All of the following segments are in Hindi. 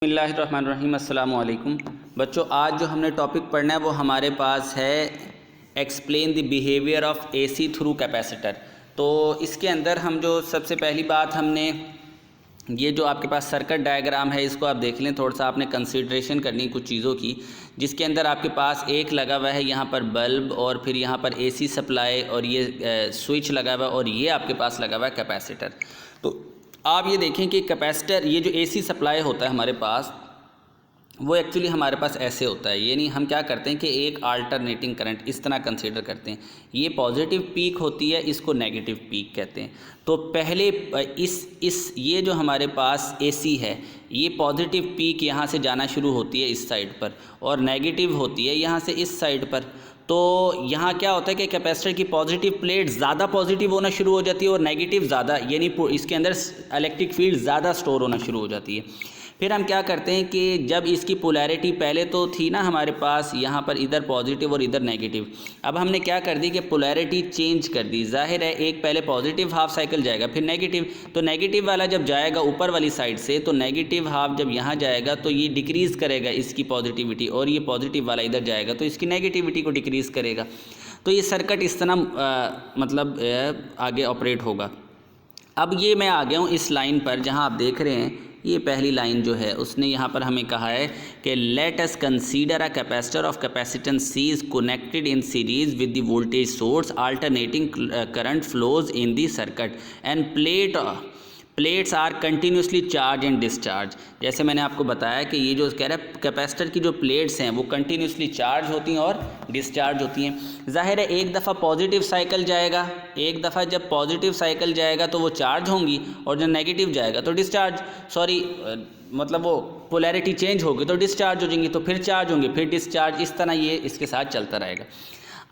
बिस्मिल्लाहिर्रहमानिर्रहीम। अस्सलामु अलैकुम बच्चों, आज जो हमने टॉपिक पढ़ना है वो हमारे पास है explain the behaviour of AC through capacitor. तो इसके अंदर हम जो सबसे पहली बात हमने ये जो आपके पास सर्किट डायग्राम है इसको आप देख लें, थोड़ा सा आपने कंसीडरेशन करनी कुछ चीज़ों की, जिसके अंदर आपके पास एक लगा हुआ है यहाँ पर बल्ब और फिर यहाँ पर एसी सप्लाई और ये स्विच लगा हुआ है और ये आपके पास लगा हुआ है कैपेसिटर। तो आप ये देखें कि कैपेसिटर, ये जो एसी सप्लाई होता है हमारे पास, वो एक्चुअली हमारे पास ऐसे होता है। यानी हम क्या करते हैं कि एक अल्टरनेटिंग करंट इस तरह कंसीडर करते हैं। ये पॉजिटिव पीक होती है, इसको नेगेटिव पीक कहते हैं। तो पहले ये जो हमारे पास एसी है, ये पॉजिटिव पीक यहाँ से जाना शुरू होती है इस साइड पर और नेगेटिव होती है यहाँ से इस साइड पर। तो यहाँ क्या होता है कि कैपेसिटर की पॉजिटिव प्लेट ज़्यादा पॉजिटिव होना शुरू हो जाती है और नेगेटिव ज़्यादा, यानी इसके अंदर इलेक्ट्रिक फील्ड ज़्यादा स्टोर होना शुरू हो जाती है। फिर हम क्या करते हैं कि जब इसकी पोलैरिटी पहले तो थी ना हमारे पास यहाँ पर इधर पॉजिटिव और इधर नेगेटिव, अब हमने क्या कर दी कि पोलैरिटी चेंज कर दी। जाहिर है एक पहले पॉजिटिव हाफ साइकिल जाएगा फिर नेगेटिव, तो नेगेटिव वाला जब जाएगा ऊपर वाली साइड से तो नेगेटिव हाफ जब यहाँ जाएगा तो ये डिक्रीज़ करेगा इसकी पॉजिटिविटी, और ये पॉजिटिव वाला इधर जाएगा तो इसकी नेगेटिविटी को डिक्रीज़ करेगा। तो ये सर्किट इस तरह मतलब आगे ऑपरेट होगा। अब ये मैं आ गया हूँ इस लाइन पर जहाँ आप देख रहे हैं, ये पहली लाइन जो है उसने यहाँ पर हमें कहा है कि let us consider a capacitor of capacitance C is connected in series with the voltage source, alternating current flows in the circuit and plates are continuously charge and discharge. जैसे मैंने आपको बताया कि ये जो कह रहा है कैपेसिटर की जो प्लेट्स हैं वो कंटिन्यूसली चार्ज होती हैं और डिस्चार्ज होती हैं। जाहिर है एक दफ़ा पॉजिटिव साइकिल जाएगा, एक दफ़ा जब पॉजिटिव साइकिल जाएगा तो वो चार्ज होंगी और जब नेगेटिव जाएगा तो डिस्चार्ज, मतलब वो पोलैरिटी चेंज होगी तो डिस्चार्ज हो जाएंगी, तो फिर चार्ज होंगे फिर डिस्चार्ज, इस तरह ये इसके साथ चलता रहेगा।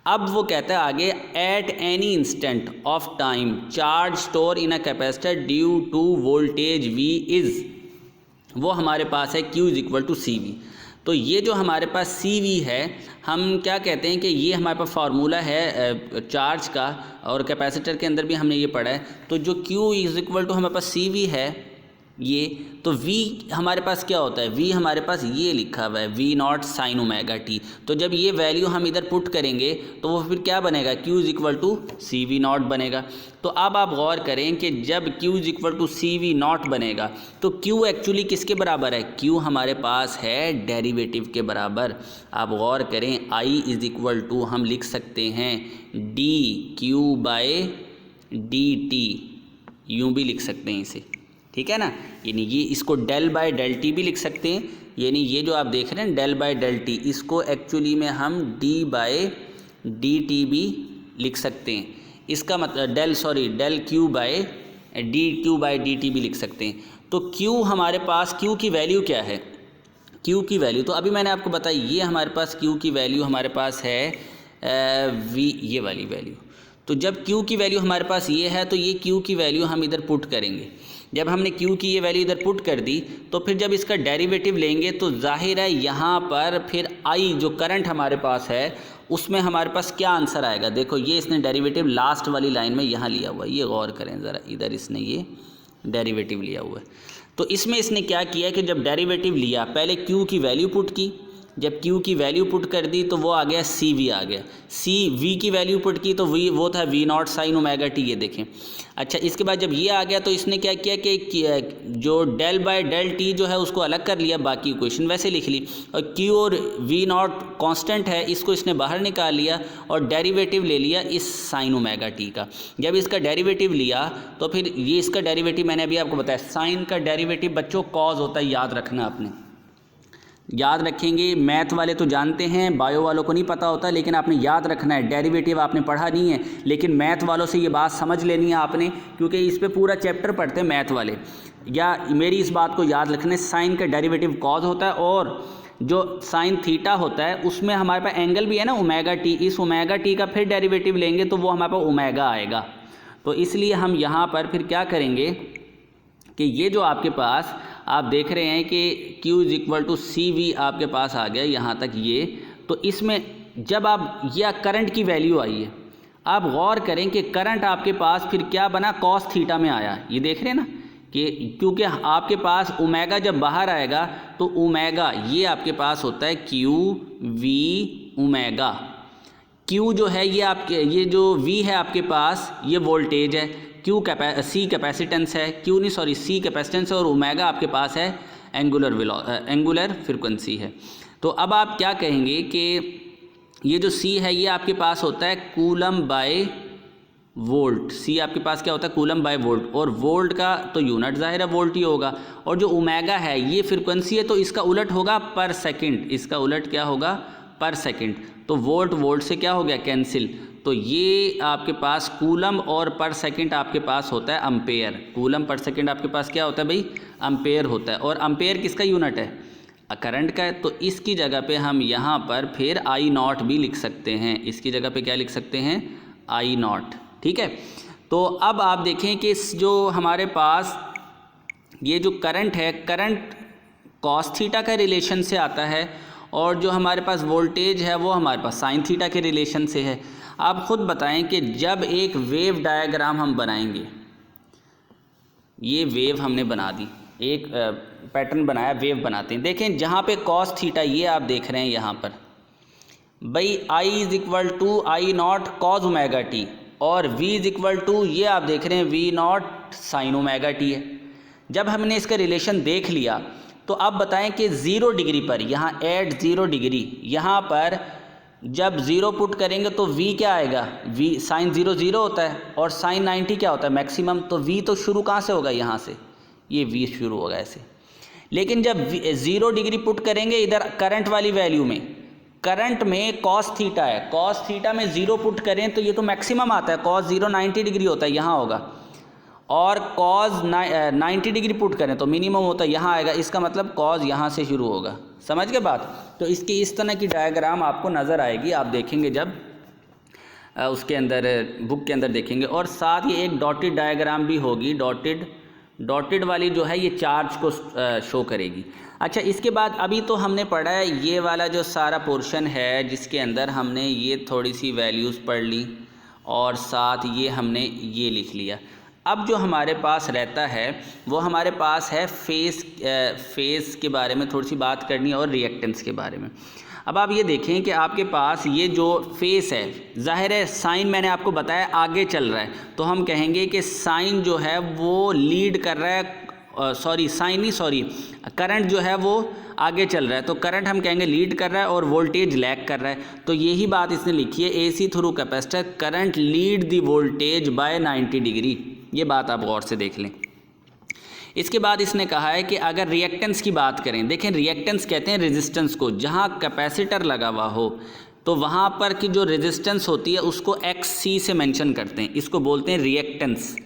अब वो कहता है आगे, at any instant of time charge store in a capacitor due to voltage V is, वो हमारे पास है Q is equal to CV। तो ये जो हमारे पास CV है, हम क्या कहते हैं कि ये हमारे पास फार्मूला है चार्ज का, और कैपेसिटर के अंदर भी हमने ये पढ़ा है। तो जो Q इज इक्वल टू हमारे पास CV है ये, तो V हमारे पास क्या होता है, V हमारे पास ये लिखा हुआ है V0 sin ओमेगा t। तो जब ये वैल्यू हम इधर पुट करेंगे तो वो फिर क्या बनेगा, Q is equal to CV0 बनेगा। तो अब आप गौर करें कि जब Q is equal to CV0 बनेगा तो Q एक्चुअली किसके बराबर है, Q हमारे पास है डेरिवेटिव के बराबर। आप गौर करें I इज इक्वल टू हम लिख सकते हैं dQ बाय dt, यूँ भी लिख सकते हैं इसे, ठीक है ना। यानी ये इसको डेल बाय डेल टी भी लिख सकते हैं, यानी ये जो आप देख रहे हैं डेल बाय डेल टी, इसको एक्चुअली में हम डी बाय डी टी भी लिख सकते हैं। इसका मतलब del Q by D T भी लिख सकते हैं। तो क्यू हमारे पास, क्यू की वैल्यू क्या है, क्यू की वैल्यू तो अभी मैंने आपको बताई, ये हमारे पास क्यू की वैल्यू हमारे पास है वी, ये वाली वैल्यू। तो जब Q की वैल्यू हमारे पास ये है तो ये Q की वैल्यू हम इधर पुट करेंगे। जब हमने Q की ये वैल्यू इधर पुट कर दी तो फिर जब इसका डेरिवेटिव लेंगे तो जाहिर है यहाँ पर फिर I जो करंट हमारे पास है उसमें हमारे पास क्या आंसर आएगा। देखो ये इसने डेरिवेटिव लास्ट वाली लाइन में यहाँ लिया हुआ है, ये गौर करें ज़रा, इधर इसने ये डेरिवेटिव लिया हुआ है। तो इसमें इसने क्या किया कि जब डेरिवेटिव लिया पहले Q की वैल्यू पुट की, जब Q की वैल्यू पुट कर दी तो वो आ गया CV आ गया, V की वैल्यू पुट की तो वो था V0 sin ओमेगा t, ये देखें। अच्छा, इसके बाद जब ये आ गया तो इसने क्या किया कि जो डेल बाय डेल टी जो है उसको अलग कर लिया, बाकी इक्वेशन वैसे लिख ली, और Q और V0 कांस्टेंट है इसको इसने बाहर निकाल लिया और डेरिवेटिव ले लिया इस साइन ओमेगा टी का। जब इसका डेरिवेटिव लिया तो फिर ये इसका डेरिवेटिव मैंने अभी आपको बताया, साइन का डेरिवेटिव बच्चों कॉज होता है, याद रखना आपने, याद रखेंगे। मैथ वाले तो जानते हैं, बायो वालों को नहीं पता होता, लेकिन आपने याद रखना है। डेरिवेटिव आपने पढ़ा नहीं है लेकिन मैथ वालों से ये बात समझ लेनी है आपने, क्योंकि इस पे पूरा चैप्टर पढ़ते हैं मैथ वाले। या मेरी इस बात को याद रखने, साइन का डेरिवेटिव कॉज होता है और जो साइन थीटा होता है उसमें हमारे पास एंगल भी है ना ओमेगा टी, इस ओमेगा टी का फिर डेरिवेटिव लेंगे तो वो हमारे पास ओमेगा आएगा। तो इसलिए हम यहाँ पर फिर क्या करेंगे कि ये जो आपके पास आप देख रहे हैं कि Q is equal to CV आपके पास आ गया यहाँ तक ये, तो इसमें जब आप यह करंट की वैल्यू आई है, आप गौर करें कि करंट आपके पास फिर क्या बना, कॉस थीटा में आया। ये देख रहे हैं ना, कि क्योंकि आपके पास ओमेगा जब बाहर आएगा तो ओमेगा ये आपके पास होता है क्यू वी ओमेगा। क्यू जो है ये आपके, ये जो वी है आपके पास ये वोल्टेज है, सी कैपेसिटेंस है, सी कैपेसिटेंस है, और ओमेगा आपके पास है एंगुलर फ्रिक्वेंसी है। तो अब आप क्या कहेंगे कि ये जो सी है ये आपके पास होता है कूलम बाय वोल्ट। सी आपके पास क्या होता है, कूलम बाय वोल्ट, और वोल्ट का तो यूनिट जाहिर है वोल्ट ही होगा, और जो ओमेगा है ये फ्रिक्वेंसी है तो इसका उलट होगा पर सेकंड, इसका उलट क्या होगा पर सेकंड। तो वोल्ट वोल्ट से क्या हो गया कैंसिल, तो ये आपके पास कूलम और पर सेकंड आपके पास होता है अम्पेयर। कूलम पर सेकंड आपके पास क्या होता है भाई, अम्पेयर होता है, और अम्पेयर किसका यूनिट है, करंट का है। तो इसकी जगह पे हम यहाँ पर फिर आई नॉट भी लिख सकते हैं, इसकी जगह पे क्या लिख सकते हैं, आई नॉट, ठीक है। तो अब आप देखें कि जो हमारे पास ये जो करंट है, करंट कॉस थीटा का रिलेशन से आता है, और जो हमारे पास वोल्टेज है वो हमारे पास साइन थीटा के रिलेशन से है। आप ख़ुद बताएं कि जब एक वेव डायग्राम हम बनाएंगे, ये वेव हमने बना दी, एक पैटर्न बनाया, वेव बनाते हैं, देखें जहाँ पे कॉस थीटा ये आप देख रहे हैं यहाँ पर भाई I is equal to I naught cos omega T, और V इज़ इक्वल टू ये आप देख रहे हैं V naught sine omega T है। जब हमने इसका रिलेशन देख लिया तो अब बताएं कि 0 डिग्री पर, यहाँ एट 0 डिग्री, यहाँ पर जब 0 पुट करेंगे तो V क्या आएगा, V साइन 0 0 होता है, और साइन 90 क्या होता है मैक्सिमम, तो V तो शुरू कहाँ से होगा, यहाँ से, ये V शुरू होगा ऐसे। लेकिन जब 0 डिग्री पुट करेंगे इधर करंट वाली वैल्यू में, करंट में कॉस थीटा है, कॉस थीटा में 0 पुट करें तो ये तो मैक्सिमम आता है, कॉस 0 90 डिग्री होता है, यहाँ होगा, और कॉस 90 डिग्री पुट करें तो मिनिमम होता है, यहाँ आएगा। इसका मतलब कॉस यहाँ से शुरू होगा, समझ गए बात। तो इसकी इस तरह की डायग्राम आपको नज़र आएगी, आप देखेंगे जब उसके अंदर बुक के अंदर देखेंगे, और साथ ही एक डॉटेड डायग्राम भी होगी, डॉटेड वाली जो है ये चार्ज को शो करेगी। अच्छा, इसके बाद अभी तो हमने पढ़ा है ये वाला जो सारा पोर्शन है जिसके अंदर हमने ये थोड़ी सी वैल्यूज़ पढ़ ली, और साथ ये हमने ये लिख लिया। अब जो हमारे पास रहता है वो हमारे पास है फेस के बारे में थोड़ी सी बात करनी है, और रिएक्टेंस के बारे में। अब आप ये देखें कि आपके पास ये जो फेस है, ज़ाहिर है साइन मैंने आपको बताया आगे चल रहा है, तो हम कहेंगे कि साइन जो है वो लीड कर रहा है, करंट जो है वो आगे चल रहा है, तो करंट हम कहेंगे लीड कर रहा है, और वोल्टेज लैग कर रहा है। तो यही बात इसने लिखी है, AC through capacitor current lead the voltage bye 90 degree. ये बात आप गौर से देख लें। इसके बाद इसने कहा है कि अगर रिएक्टेंस की बात करें, देखें रिएक्टेंस कहते हैं रेजिस्टेंस को, जहाँ कैपेसिटर लगा हुआ हो तो वहाँ पर की जो रेजिस्टेंस होती है उसको XC से मेंशन करते हैं, इसको बोलते हैं रिएक्टेंस।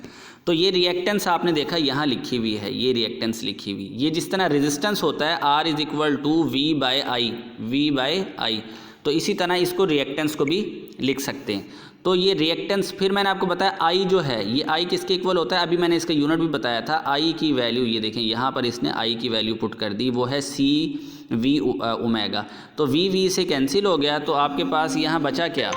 तो ये रिएक्टेंस आपने देखा यहाँ लिखी हुई है, ये रिएक्टेंस लिखी हुई, ये जिस तरह रेजिस्टेंस होता है R is equal to V by I, तो इसी तरह इसको रिएक्टेंस को भी लिख सकते हैं। तो ये रिएक्टेंस, फिर मैंने आपको बताया I जो है ये I किसके इक्वल होता है, अभी मैंने इसका यूनिट भी बताया था। I की वैल्यू ये देखें यहाँ पर इसने I की वैल्यू पुट कर दी, वो है CV ओमेगा। तो V से कैंसिल हो गया, तो आपके पास यहाँ बचा क्या,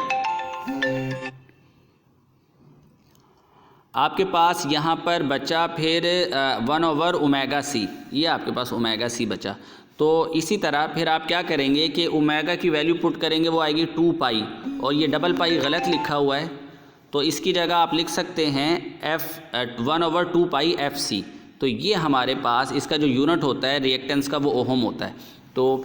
आपके पास यहाँ पर बचा फिर 1/ओमेगा C, ये आपके पास ओमेगा C बचा। तो इसी तरह फिर आप क्या करेंगे कि ओमेगा की वैल्यू पुट करेंगे, वो आएगी 2 पाई, और ये डबल पाई गलत लिखा हुआ है, तो इसकी जगह आप लिख सकते हैं 1/2 पाई FC। तो ये हमारे पास इसका जो यूनिट होता है रिएक्टेंस का वो ओहम होता है। तो